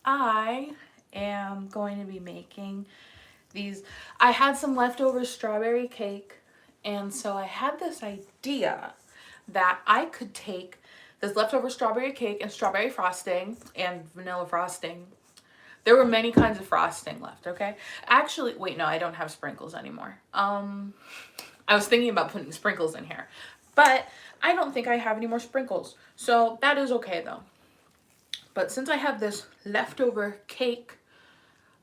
I am going to be making these. I had some leftover strawberry cake, and so I had this idea that I could take this leftover strawberry cake and strawberry frosting and vanilla frosting. There were many kinds of frosting left, okay? Actually, wait, no, I don't have sprinkles anymore. I was thinking about putting sprinkles in here, but I don't think I have any more sprinkles. So that is okay though. But since I have this leftover cake,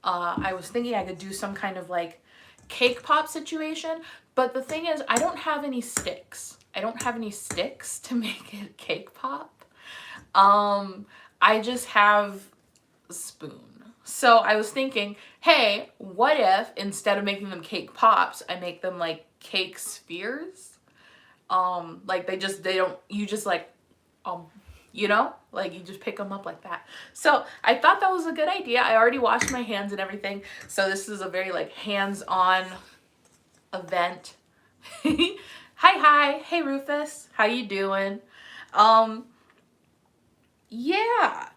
I was thinking I could do some kind of like cake pop situation. But the thing is, I don't have any sticks. I don't have any sticks to make it cake pop. I just have a spoon. So I was thinking, hey, what if instead of making them cake pops, I make them like cake spheres? Like they don't, you just like, like you just pick them up like that. So I thought that was a good idea. I already washed my hands and everything. So this is a very like hands-on event. Hi. Hey, Rufus. How you doing? Um, yeah.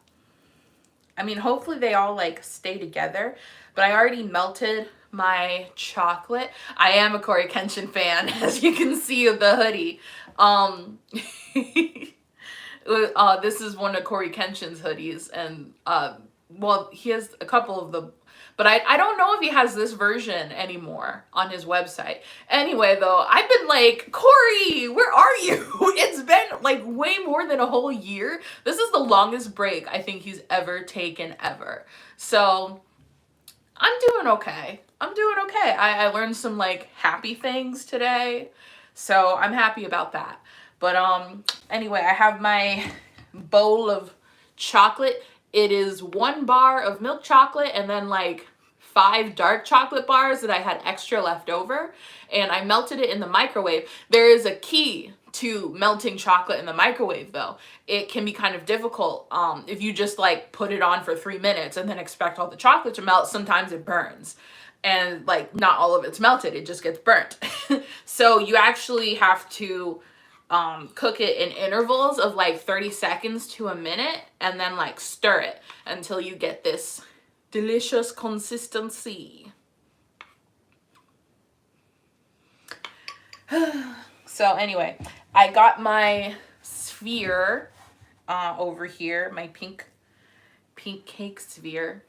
I mean, hopefully they all like stay together, but I already melted my chocolate. I am a Corey Kenshin fan, as you can see with the hoodie. This is one of Corey Kenshin's hoodies, and well, he has a couple of the, but I don't know if he has this version anymore on his website. Anyway, though, I've been like, Corey, where are you? It's been like way more than a whole year. This is the longest break I think he's ever taken ever. So I'm doing okay. I learned some like happy things today, so I'm happy about that. But anyway, I have my bowl of chocolate. It is 1 bar of milk chocolate and then like 5 dark chocolate bars that I had extra left over, and I melted it in the microwave. There is a key to melting chocolate in the microwave though. It can be kind of difficult if you just like put it on for 3 minutes and then expect all the chocolate to melt. Sometimes it burns, and like not all of it's melted, it just gets burnt. So you actually have to cook it in intervals of like 30 seconds to a minute, and then like stir it until you get this delicious consistency. So anyway, I got my sphere over here, my pink cake sphere,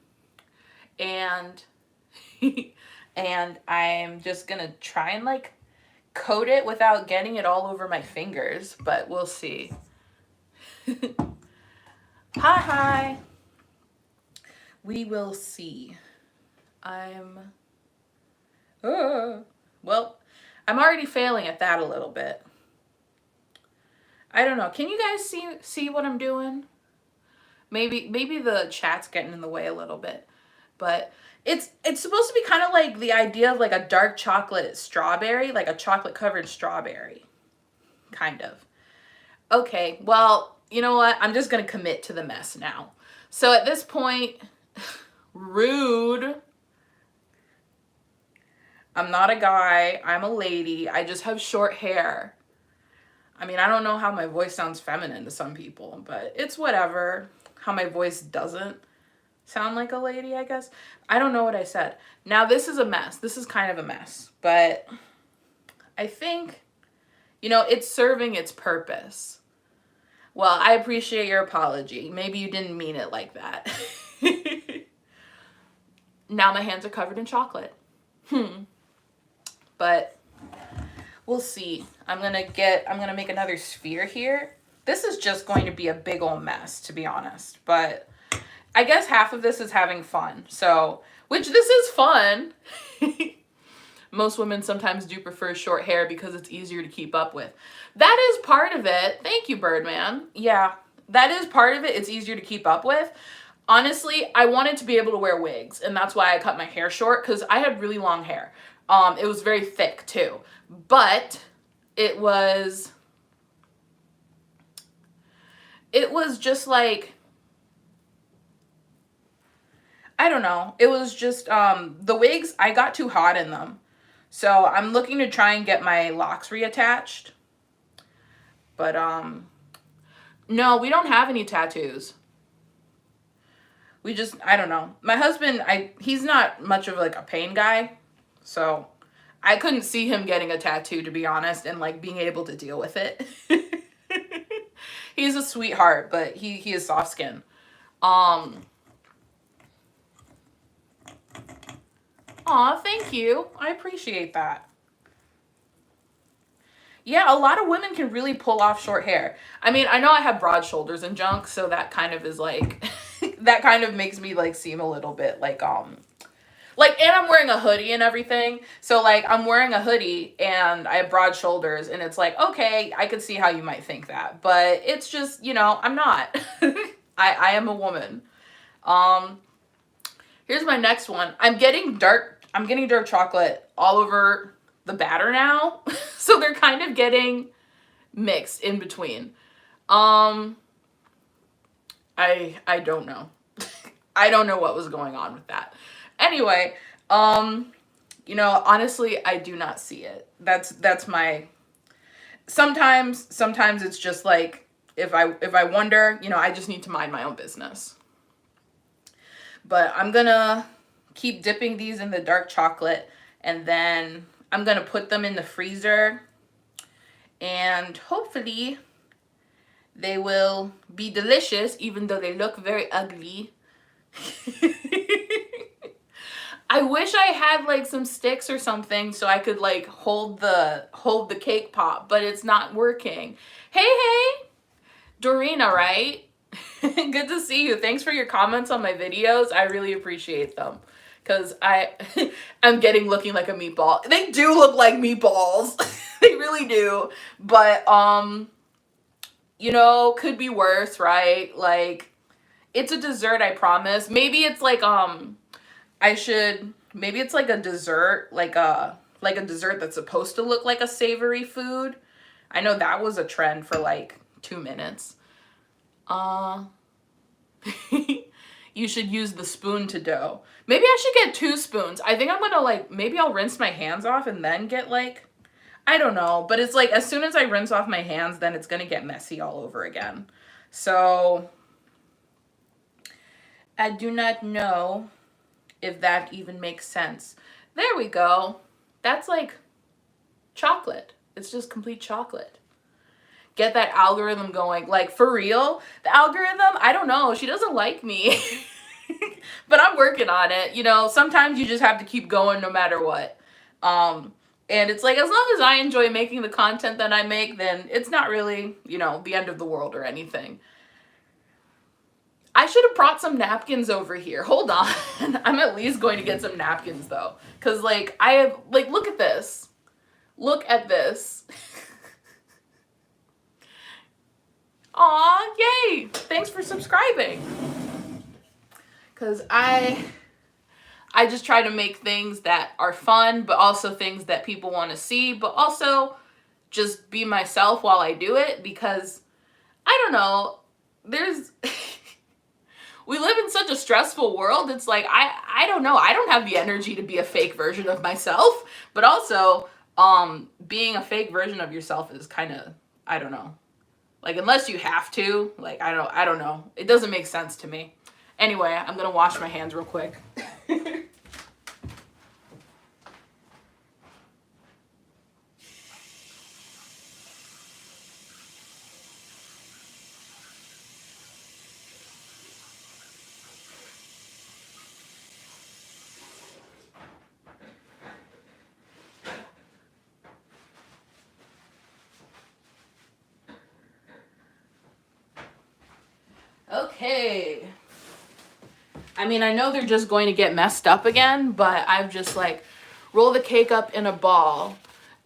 and and I'm just gonna try and like coat it without getting it all over my fingers, but we'll see. Hi. We will see. Well, I'm already failing at that a little bit. I don't know. Can you guys see what I'm doing? Maybe the chat's getting in the way a little bit. But it's supposed to be kind of like the idea of like a dark chocolate strawberry, like a chocolate covered strawberry. Kind of. Okay, well, you know what? I'm just going to commit to the mess now. So at this point, rude. I'm not a guy. I'm a lady. I just have short hair. I mean, I don't know how my voice sounds feminine to some people, but it's whatever. How my voice doesn't sound like a lady, I guess. I don't know what I said. Now, this is a mess. This is kind of a mess, but I think, it's serving its purpose. Well, I appreciate your apology. Maybe you didn't mean it like that. Now my hands are covered in chocolate. But we'll see. I'm gonna make another sphere here. This is just going to be a big old mess, to be honest. But I guess half of this is having fun. So, which this is fun. Most women sometimes do prefer short hair because it's easier to keep up with. That is part of it. Thank you, Birdman. Yeah, that is part of it. It's easier to keep up with. Honestly, I wanted to be able to wear wigs, and that's why I cut my hair short, because I had really long hair. It was very thick too, but it was just like, I don't know. It was just, the wigs, I got too hot in them. So I'm looking to try and get my locks reattached. But, no, we don't have any tattoos. We just, I don't know. My husband, he's not much of like a pain guy. So I couldn't see him getting a tattoo, to be honest, and like being able to deal with it. He's a sweetheart, but he is soft skin. Aw, thank you. I appreciate that. Yeah, a lot of women can really pull off short hair. I mean, I know I have broad shoulders and junk, so that kind of is like that kind of makes me like seem a little bit like, and I'm wearing a hoodie and everything. So like I'm wearing a hoodie and I have broad shoulders, and it's like, okay, I could see how you might think that. But it's just, I'm not. I am a woman. Um Here's my next one. I'm getting dark chocolate all over the batter now. So they're kind of getting mixed in between. Um I don't know. I don't know what was going on with that. Anyway, honestly, I do not see it. That's my sometimes it's just like if I wonder, I just need to mind my own business. But I'm gonna keep dipping these in the dark chocolate, and then I'm gonna put them in the freezer, and hopefully they will be delicious, even though they look very ugly. I wish I had like some sticks or something so I could like hold the cake pop, but it's not working. Hey, Dorina, right? Good to see you. Thanks for your comments on my videos. I really appreciate them. Cause I'm looking like a meatball. They do look like meatballs. They really do. But could be worse, right? Like, it's a dessert, I promise. Maybe it's like maybe it's like a dessert, like a dessert that's supposed to look like a savory food. I know that was a trend for like 2 minutes. You should use the spoon to dough. Maybe I should get 2 spoons. I think I'm gonna maybe I'll rinse my hands off and then get I don't know, but it's like as soon as I rinse off my hands, then it's gonna get messy all over again. So I do not know if that even makes sense. There we go. That's like chocolate. It's just complete chocolate. Get that algorithm going. Like, for real, the algorithm, I don't know. She doesn't like me. But I'm working on it. Sometimes you just have to keep going no matter what. And it's like, as long as I enjoy making the content that I make, then it's not really, the end of the world or anything. I should have brought some napkins over here. Hold on. I'm at least going to get some napkins, though. Because, I have, look at this. Look at this. Aw, yay! Thanks for subscribing. Because I just try to make things that are fun, but also things that people want to see, but also just be myself while I do it, because, I don't know, we live in such a stressful world. It's like, I don't know. I don't have the energy to be a fake version of myself, but also, being a fake version of yourself is kind of, I don't know. Unless you have to, I don't know. It doesn't make sense to me. Anyway, I'm gonna wash my hands real quick. Okay. I mean, I know they're just going to get messed up again, but I've just roll the cake up in a ball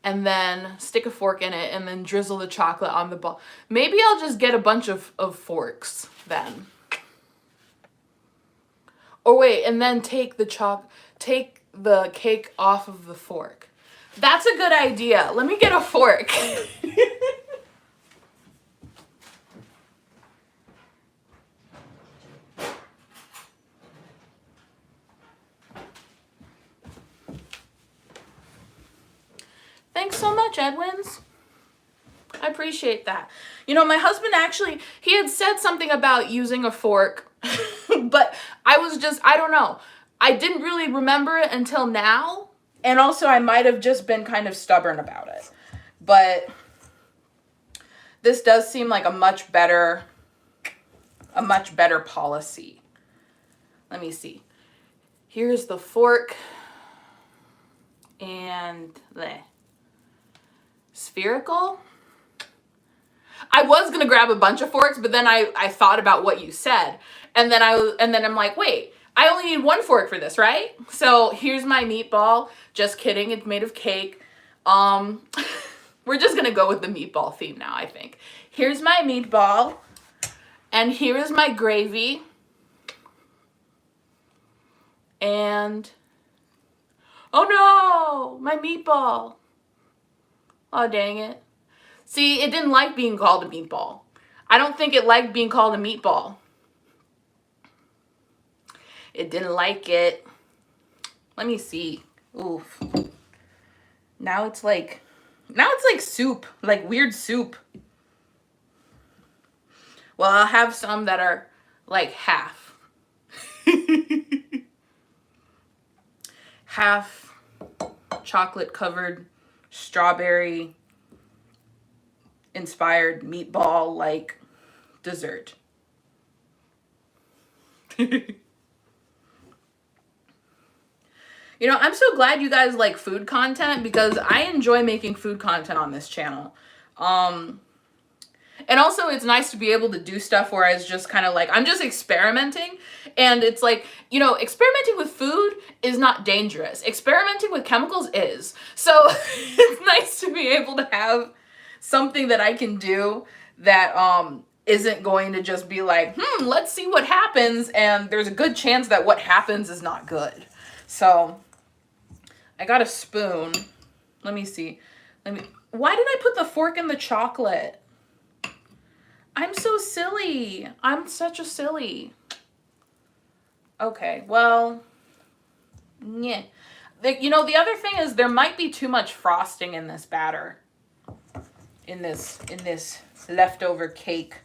and then stick a fork in it and then drizzle the chocolate on the ball. Maybe I'll just get a bunch of forks then. Or wait, and then take the cake off of the fork. That's a good idea. Let me get a fork. Thanks so much, Edwins. I appreciate that. My husband actually, he had said something about using a fork But I don't know. I didn't really remember it until now. And also I might have just been kind of stubborn about it. But this does seem like a much better policy. Let me see. Here's the fork and the spherical. I was gonna grab a bunch of forks, but then I thought about what you said, and then I'm like, wait, I only need one fork for this, right? So here's my meatball. Just kidding, it's made of cake. We're just gonna go with the meatball theme now, I think. Here's my meatball, and here is my gravy, and oh no, my meatball. Oh dang it. See, it didn't like being called a meatball. I don't think it liked being called a meatball. It didn't like it. Let me see. Oof. Now it's like soup, like weird soup. Well, I'll have some that are like half. Half chocolate covered strawberry inspired meatball like dessert. You know, I'm so glad you guys like food content because I enjoy making food content on this channel. And also it's nice to be able to do stuff where it's just kind of like, I'm just experimenting. And it's like, you know, experimenting with food is not dangerous. Experimenting with chemicals is. So it's nice to be able to have something that I can do that isn't going to just be like, let's see what happens. And there's a good chance that what happens is not good. So I got a spoon. Let me see. Why did I put the fork in the chocolate? I'm so silly. I'm such a silly. Okay, well, yeah. You know, the other thing is there might be too much frosting in this batter. In this leftover cake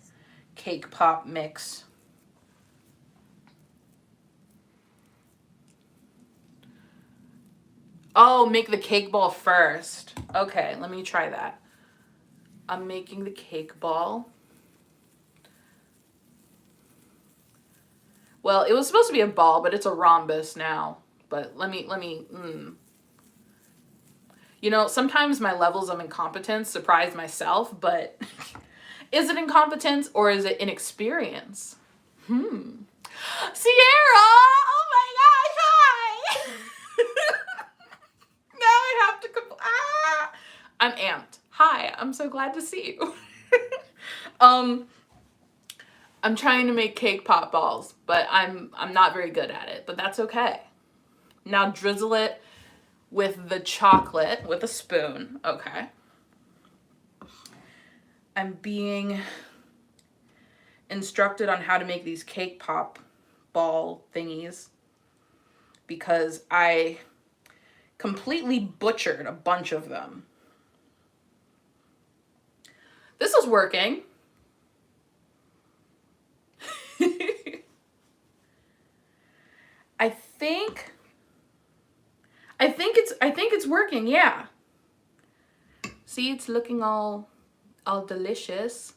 pop mix. Oh, make the cake ball first. Okay, let me try that. I'm making the cake ball. Well, it was supposed to be a ball, but it's a rhombus now. But let me. You know, sometimes my levels of incompetence surprise myself, but is it incompetence or is it inexperience? Sierra! Oh my gosh, hi! Now I have to I'm amped. Hi, I'm so glad to see you. I'm trying to make cake pop balls, but I'm not very good at it, but that's okay. Now drizzle it with the chocolate with a spoon. Okay. I'm being instructed on how to make these cake pop ball thingies because I completely butchered a bunch of them. This is working. I think it's working, yeah. See, it's looking all delicious.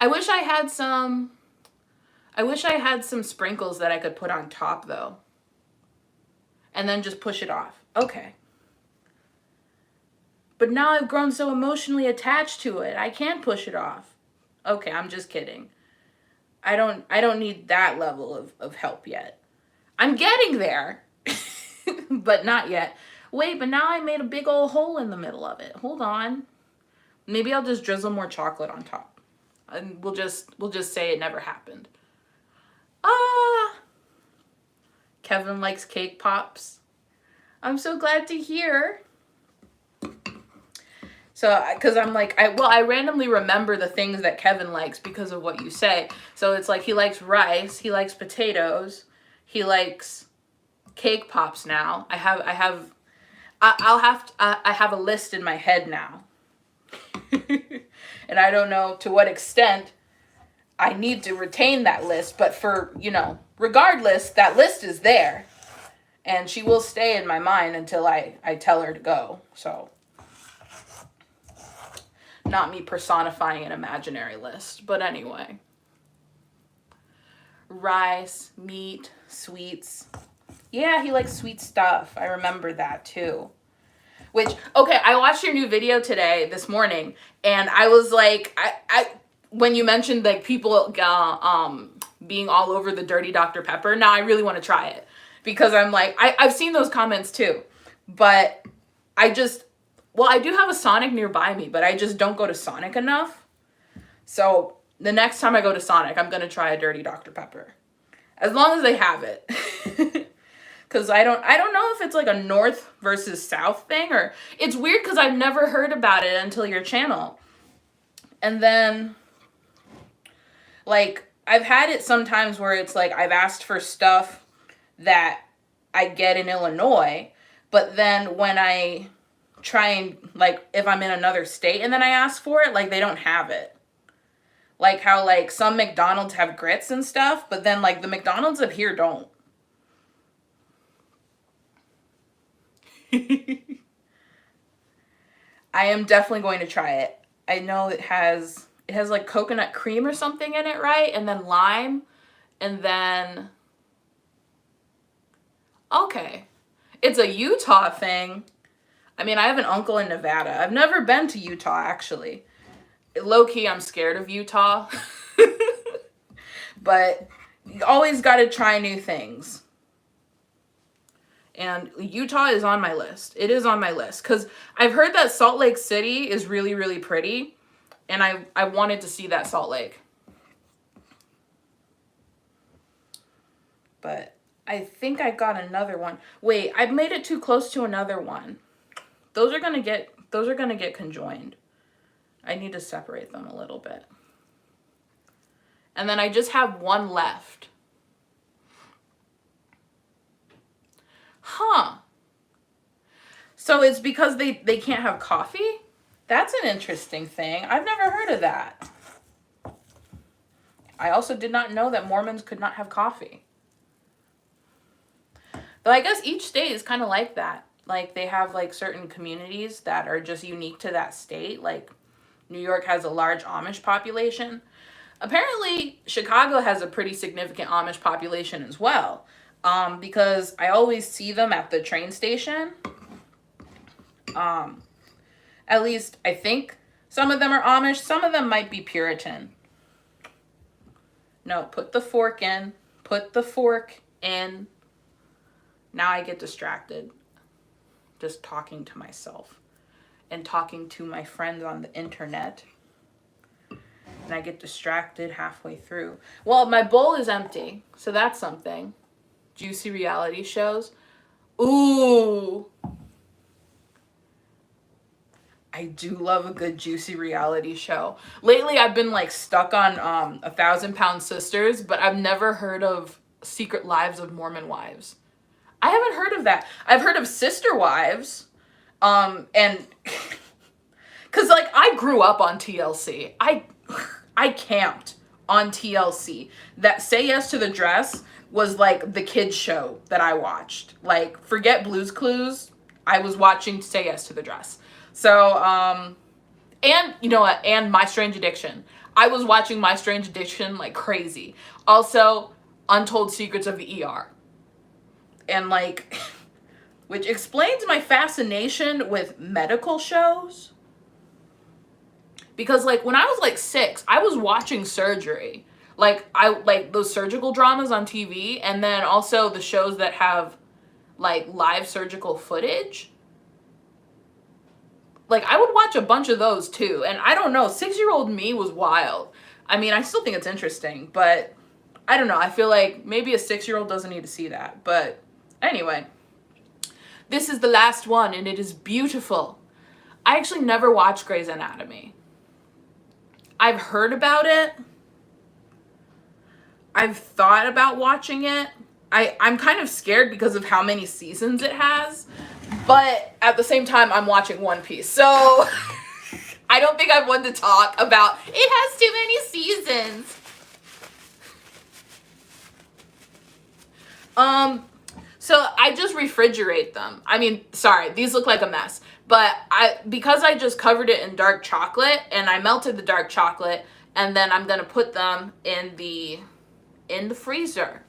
I wish I had some sprinkles that I could put on top though. And then just push it off. Okay. But now I've grown so emotionally attached to it. I can't push it off. Okay, I'm just kidding. I don't need that level of help yet. I'm getting there. But not yet. Wait, but now I made a big old hole in the middle of it. Hold on. Maybe I'll just drizzle more chocolate on top. And we'll just say it never happened. Kevin likes cake pops. I'm so glad to hear. So, because I'm like, I randomly remember the things that Kevin likes because of what you say. So it's like he likes rice, he likes potatoes, he likes cake pops now. I have a list in my head now. And I don't know to what extent I need to retain that list, but for, you know, regardless, that list is there. And she will stay in my mind until I tell her to go. So, not me personifying an imaginary list. But anyway. Rice, meat, sweets. Yeah, he likes sweet stuff. I remember that too. Which, okay, I watched your new video today, this morning, and I was like, I when you mentioned like people being all over the dirty Dr. Pepper, now I really want to try it. Because I'm like, I've seen those comments too. But I do have a Sonic nearby me, but I just don't go to Sonic enough. So the next time I go to Sonic, I'm going to try a dirty Dr. Pepper. As long as they have it. Because I don't know if it's like a north versus south thing, or it's weird because I've never heard about it until your channel. And then, like, I've had it sometimes where it's like I've asked for stuff that I get in Illinois, but then when I try and, like, if I'm in another state and then I ask for it, like, they don't have it. Like how, like, some McDonald's have grits and stuff, but then, like, the McDonald's up here don't. I am definitely going to try it. I know it has like coconut cream or something in it, right? And then lime, and then, okay. It's a Utah thing. I mean, I have an uncle in Nevada. I've never been to Utah, actually. Low-key, I'm scared of Utah. But you always got to try new things. And Utah is on my list. It is on my list. Because I've heard that Salt Lake City is really, really pretty. And I wanted to see that Salt Lake. But I think I got another one. Wait, I've made it too close to another one. Those are gonna get conjoined. I need to separate them a little bit. And then I just have one left. Huh. So it's because they can't have coffee? That's an interesting thing. I've never heard of that. I also did not know that Mormons could not have coffee. But I guess each state is kind of like that. Like, they have, like, certain communities that are just unique to that state. Like, New York has a large Amish population. Apparently, Chicago has a pretty significant Amish population as well. Because I always see them at the train station. At least, I think some of them are Amish. Some of them might be Puritan. No, put the fork in. Put the fork in. Now I get distracted. Just talking to myself. And talking to my friends on the internet. And I get distracted halfway through. Well, my bowl is empty. So that's something. Juicy reality shows. Ooh. I do love a good juicy reality show. Lately, I've been like stuck on 1,000 Pound Sisters, but I've never heard of Secret Lives of Mormon Wives. I haven't heard of that. I've heard of Sister Wives, and because like I grew up on TLC. I camped on TLC. That Say Yes to the Dress was like the kids show that I watched. Like, forget Blue's Clues. I was watching Say Yes to the Dress. So, and you know what? And My Strange Addiction. I was watching My Strange Addiction like crazy. Also, Untold Secrets of the ER. And like, which explains my fascination with medical shows. Because like when I was like 6, I was watching surgery. Like I like those surgical dramas on TV, and then also the shows that have like live surgical footage. Like, I would watch a bunch of those, too. And I don't know, 6-year-old me was wild. I mean, I still think it's interesting, but I don't know. I feel like maybe a 6-year-old doesn't need to see that. But anyway, this is the last one, and it is beautiful. I actually never watched Grey's Anatomy. I've heard about it. I've thought about watching it. I'm kind of scared because of how many seasons it has. But at the same time, I'm watching One Piece. So I don't think I'm one to talk about it has too many seasons. So I just refrigerate them. I mean, sorry, these look like a mess. But because I just covered it in dark chocolate and I melted the dark chocolate, and then I'm gonna put them in the freezer.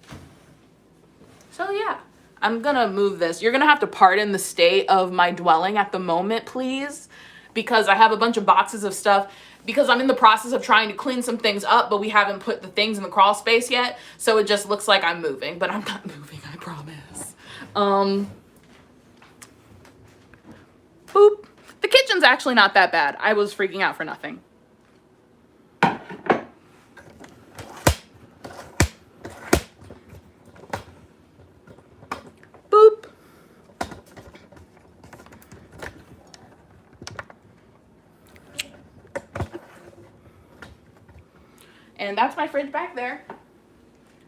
So yeah, I'm gonna move this. You're gonna have to pardon the state of my dwelling at the moment, please, because I have a bunch of boxes of stuff, because I'm in the process of trying to clean some things up, but we haven't put the things in the crawl space yet, so it just looks like I'm moving, but I'm not moving, I promise. Boop. The kitchen's actually not that bad. I was freaking out for nothing. Boop. And that's my fridge back there.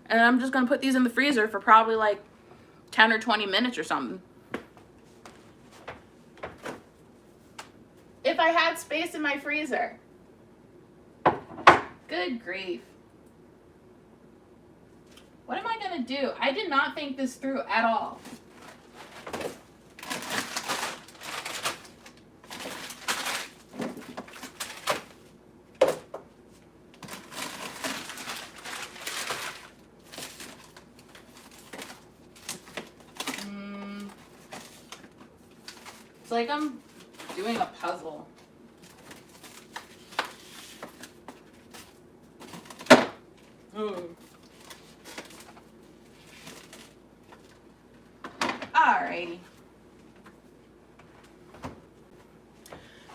And I'm just gonna put these in the freezer for probably like 10 or 20 minutes or something. If I had space in my freezer. Good grief. What am I gonna do? I did not think this through at all. It's like I'm doing a puzzle. Alrighty.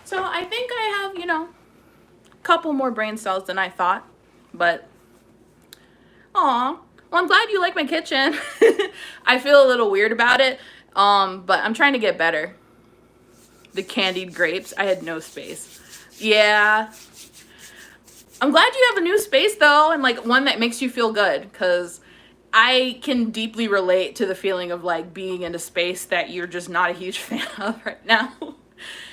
So I think I have, a couple more brain cells than I thought, but aw. Well, I'm glad you like my kitchen. I feel a little weird about it, but I'm trying to get better. The candied grapes, I had no space. Yeah. I'm glad you have a new space though, and like one that makes you feel good, because I can deeply relate to the feeling of like being in a space that you're just not a huge fan of right now.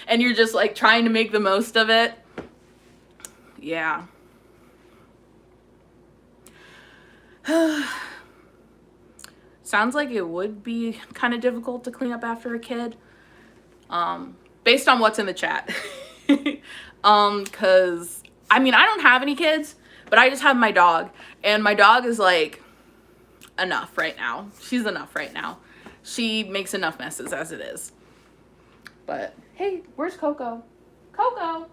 And you're just like trying to make the most of it. Yeah. Sounds like it would be kind of difficult to clean up after a kid. Based on what's in the chat. Cause I mean, I don't have any kids, but I just have my dog, and my dog is like enough right now. She's enough right now. She makes enough messes as it is. But hey, where's Coco? Coco!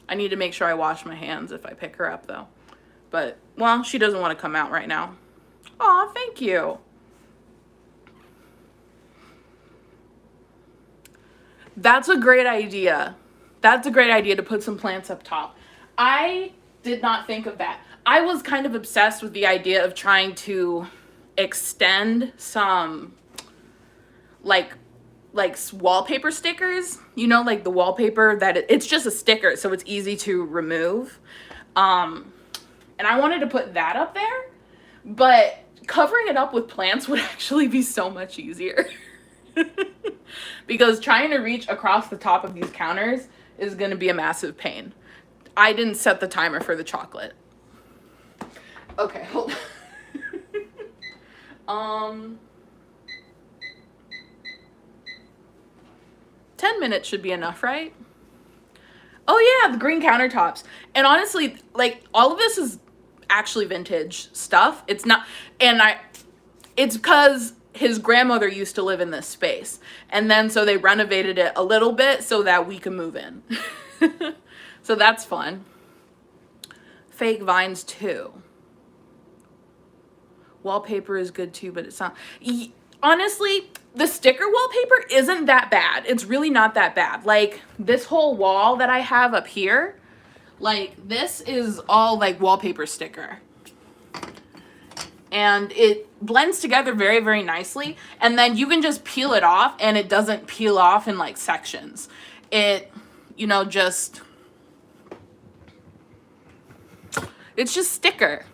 I need to make sure I wash my hands if I pick her up though. But, well, she doesn't want to come out right now. Aw, thank you. That's a great idea. That's a great idea to put some plants up top. I did not think of that. I was kind of obsessed with the idea of trying to extend some like wallpaper stickers, like the wallpaper that it's just a sticker, so it's easy to remove. And I wanted to put that up there, but covering it up with plants would actually be so much easier. Because trying to reach across the top of these counters is going to be a massive pain. I didn't set the timer for the chocolate. Okay, hold on. 10 minutes should be enough, right? Oh yeah, the green countertops. And honestly, like, all of this is actually vintage stuff. It's not, it's because his grandmother used to live in this space, and then so they renovated it a little bit so that we can move in. So that's fun. Fake vines too. Wallpaper is good too, but it's not. Honestly, the sticker wallpaper isn't that bad. It's really not that bad. Like, this whole wall that I have up here, like, this is all like wallpaper sticker. And it blends together very, very nicely. And then you can just peel it off, and it doesn't peel off in like sections. It, just, it's just sticker.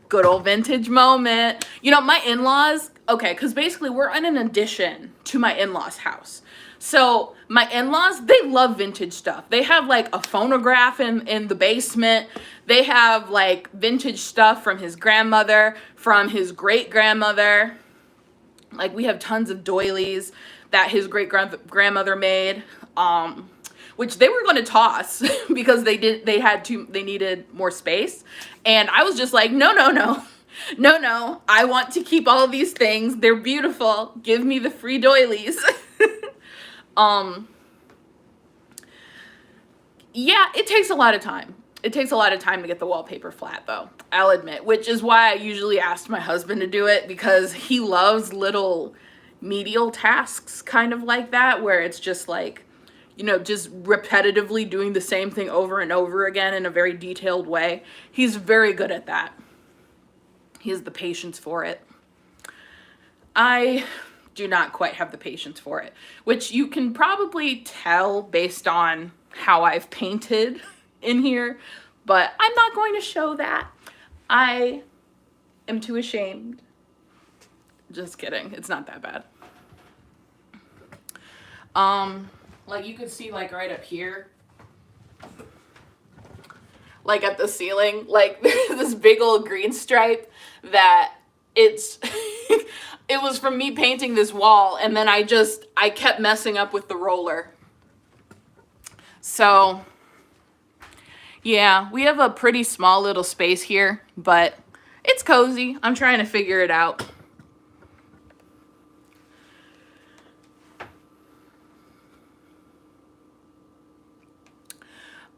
Good old vintage moment. My in-laws, okay, because basically we're in an addition to my in-laws' house. So my in-laws, they love vintage stuff. They have like a phonograph in the basement. They have like vintage stuff from his grandmother, from his great-grandmother. Like we have tons of doilies that his great-grandmother made, which they were going to toss because they needed more space. And I was just like, no, no, no. No, no, I want to keep all of these things. They're beautiful. Give me the free doilies. Yeah, it takes a lot of time. It takes a lot of time to get the wallpaper flat, though, I'll admit, which is why I usually ask my husband to do it, because he loves little medial tasks kind of like that, where it's just like, you know, just repetitively doing the same thing over and over again in a very detailed way. He's very good at that. He has the patience for it. I do not quite have the patience for it, which you can probably tell based on how I've painted in here, but I'm not going to show that. I am too ashamed. Just kidding. It's not that bad. Like you could see like right up here, like at the ceiling, like there's this big old green stripe that it's it was from me painting this wall, and then I kept messing up with the roller. So yeah, we have a pretty small little space here, but it's cozy. I'm trying to figure it out.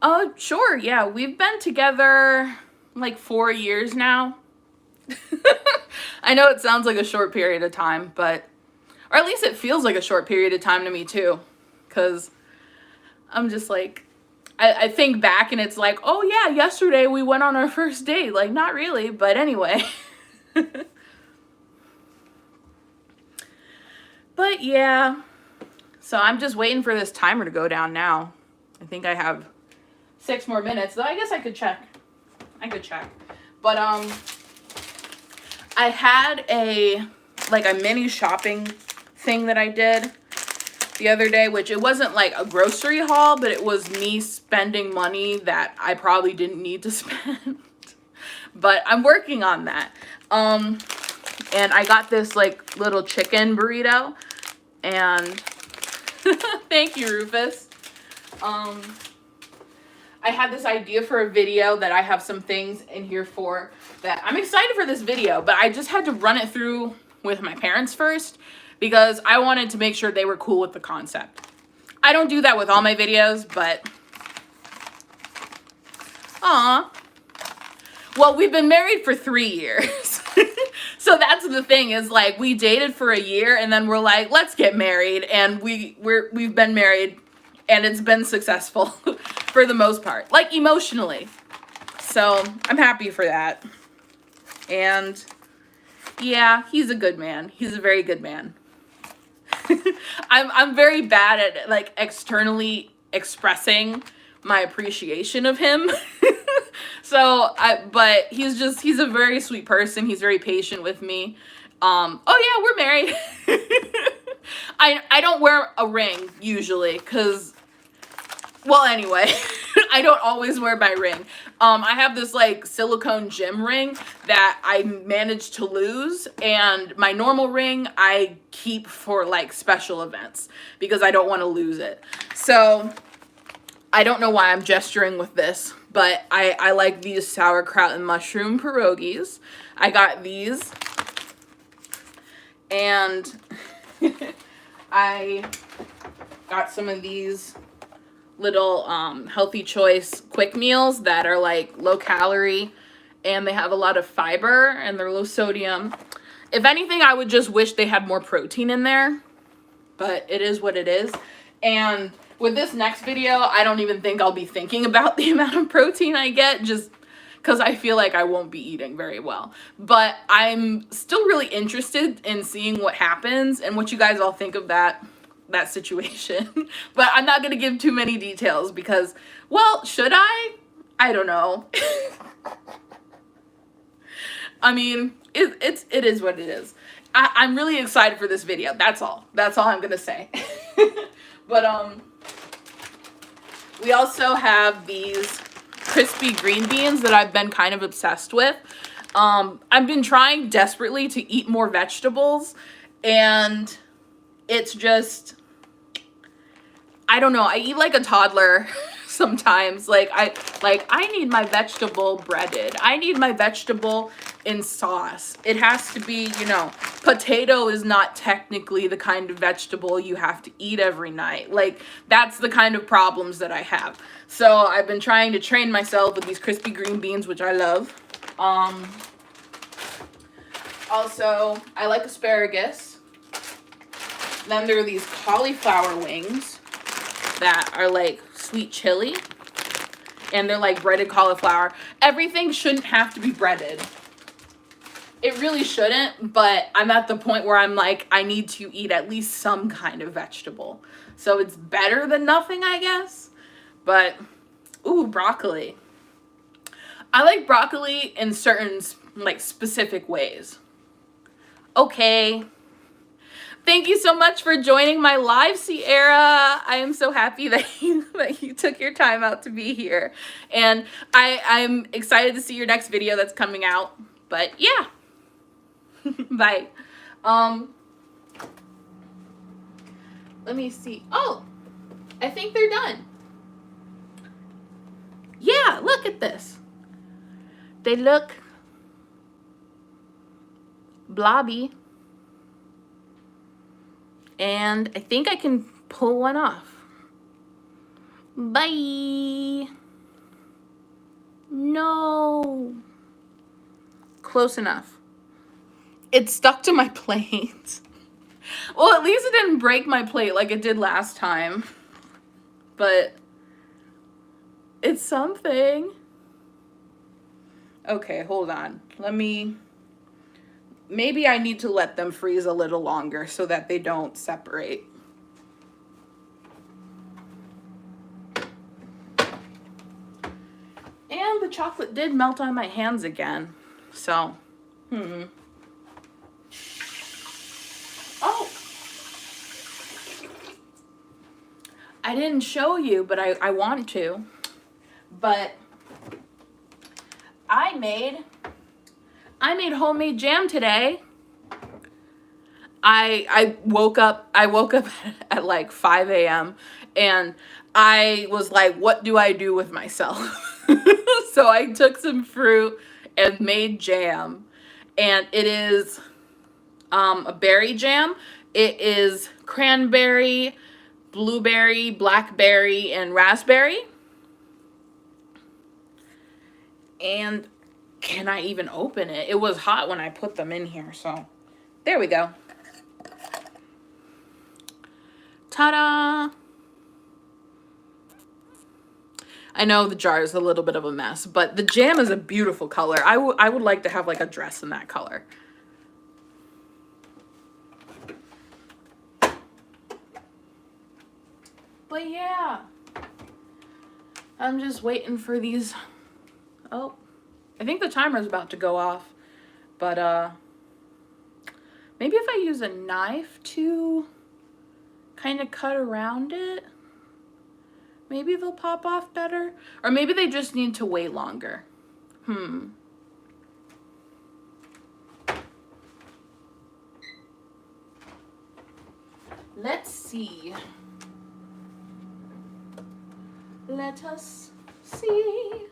Oh, sure, yeah. We've been together like 4 years now. I know it sounds like a short period of time, or at least it feels like a short period of time to me too, because I'm just like, I think back and it's like, oh yeah, yesterday we went on our first date. Like, not really, but anyway. But yeah, so I'm just waiting for this timer to go down now. I think I have 6 more minutes, though I guess I could check. But I had a mini shopping thing that I did the other day, which it wasn't like a grocery haul, but it was me spending money that I probably didn't need to spend. But I'm working on that. And I got this like little chicken burrito, and thank you, Rufus. I had this idea for a video that I have some things in here for that I'm excited for this video, but I just had to run it through with my parents first because I wanted to make sure they were cool with the concept. I don't do that with all my videos, but well, we've been married for 3 years. So that's the thing, is like we dated for a year and then we're like, let's get married, and we've been married and it's been successful for the most part, like emotionally. So I'm happy for that. And yeah, he's a good man. He's a very good man. I'm very bad at like externally expressing my appreciation of him. But he's a very sweet person. He's very patient with me. Oh yeah, we're married. I don't wear a ring usually, cause, well, anyway, I don't always wear my ring. I have this like silicone gym ring that I managed to lose, and my normal ring I keep for like special events because I don't want to lose it. So I don't know why I'm gesturing with this, but I like these sauerkraut and mushroom pierogies. I got these, and I got some of these little healthy choice quick meals that are like low calorie, and they have a lot of fiber and they're low sodium. If anything, I would just wish they had more protein in there, but it is what it is. And with this next video, I don't even think I'll be thinking about the amount of protein I get, just because I feel like I won't be eating very well. But I'm still really interested in seeing what happens and what you guys all think of that situation. But I'm not going to give too many details because, well, should I? I don't know. I mean, it is what it is. I'm really excited for this video. That's all I'm going to say. But we also have these crispy green beans that I've been kind of obsessed with. I've been trying desperately to eat more vegetables, and it's just, I don't know, I eat like a toddler sometimes. Like I need my vegetable breaded. I need my vegetable in sauce. It has to be, you know, potato is not technically the kind of vegetable you have to eat every night. Like, that's the kind of problems that I have. So I've been trying to train myself with these crispy green beans, which I love. Also, I like asparagus. Then there are these cauliflower wings that are like sweet chili, and they're like breaded cauliflower. Everything shouldn't have to be breaded. It really shouldn't, but I'm at the point where I'm like, I need to eat at least some kind of vegetable. So it's better than nothing, I guess. But, ooh, broccoli. I like broccoli in certain, like, specific ways. Okay. Thank you so much for joining my live, Sierra. I am so happy that you took your time out to be here. And I'm excited to see your next video that's coming out. But yeah. Bye. Let me see. Oh, I think they're done. Yeah, look at this. They look blobby. And I think I can pull one off. Bye. No. Close enough. It stuck to my plate. Well, at least it didn't break my plate like it did last time. But it's something. Okay, hold on. Maybe I need to let them freeze a little longer so that they don't separate. And the chocolate did melt on my hands again. So, Oh! I didn't show you, but I want to. But I made homemade jam today. I woke up at like 5 a.m. and I was like, what do I do with myself? So I took some fruit and made jam. And it is a berry jam. It is cranberry, blueberry, blackberry, and raspberry. And can I even open it? It was hot when I put them in here, so there we go. Ta-da! I know the jar is a little bit of a mess, but the jam is a beautiful color. I would like to have like a dress in that color. But yeah, I'm just waiting for these. Oh, I think the timer's about to go off, but maybe if I use a knife to kind of cut around it, maybe they'll pop off better, or maybe they just need to wait longer. Let's see. Let us see.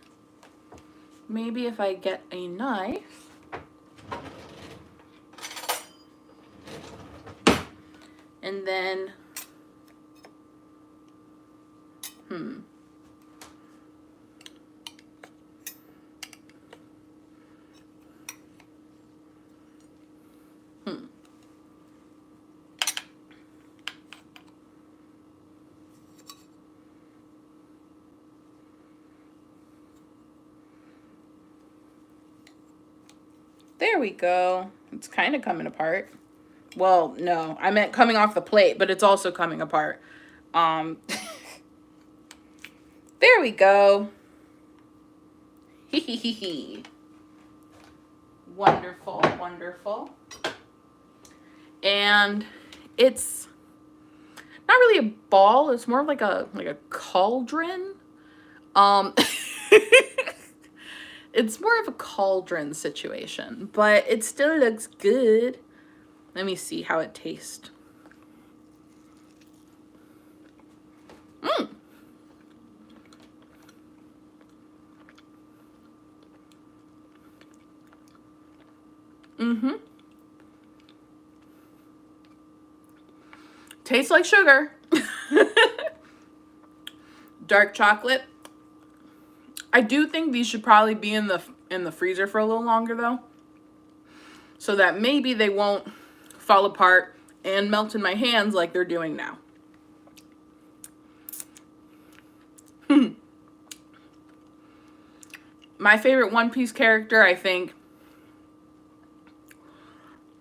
Maybe if I get a knife. And then, There we go. It's kind of coming apart. Well, no, I meant coming off the plate, but it's also coming apart. There we go. Wonderful, wonderful. And it's not really a ball, it's more like a cauldron. It's more of a cauldron situation, but it still looks good. Let me see how it tastes. Tastes like sugar. Dark chocolate. I do think these should probably be in the freezer for a little longer though, so that maybe they won't fall apart and melt in my hands like they're doing now. My favorite One Piece character, I think,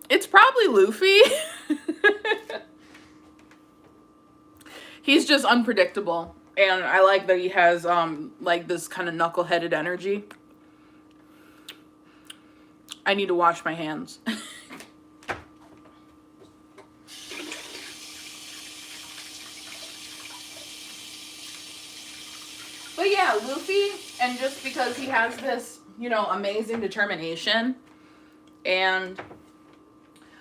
it's probably Luffy. He's just unpredictable, and I like that he has like this kind of knuckle-headed energy. I need to wash my hands. But yeah, Luffy, and just because he has this, you know, amazing determination, but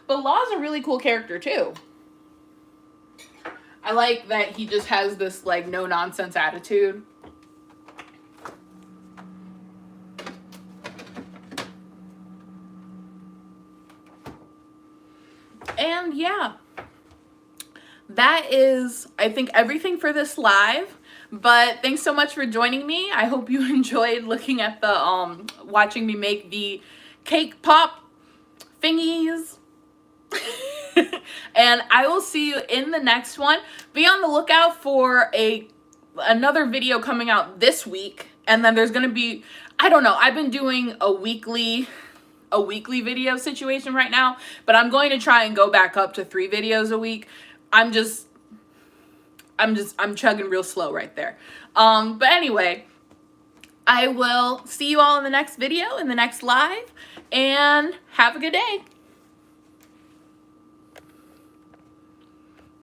Law's a really cool character too. I like that he just has this like no nonsense attitude. And yeah, that is, I think, everything for this live. But thanks so much for joining me. I hope you enjoyed looking at the watching me make the cake pop thingies. And I will see you in the next one. Be on the lookout for another video coming out this week, and then there's gonna be, I don't know, I've been doing a weekly video situation right now, but I'm going to try and go back up to 3 videos a week. I'm chugging real slow right there. But anyway, I will see you all in the next video, in the next live, and have a good day.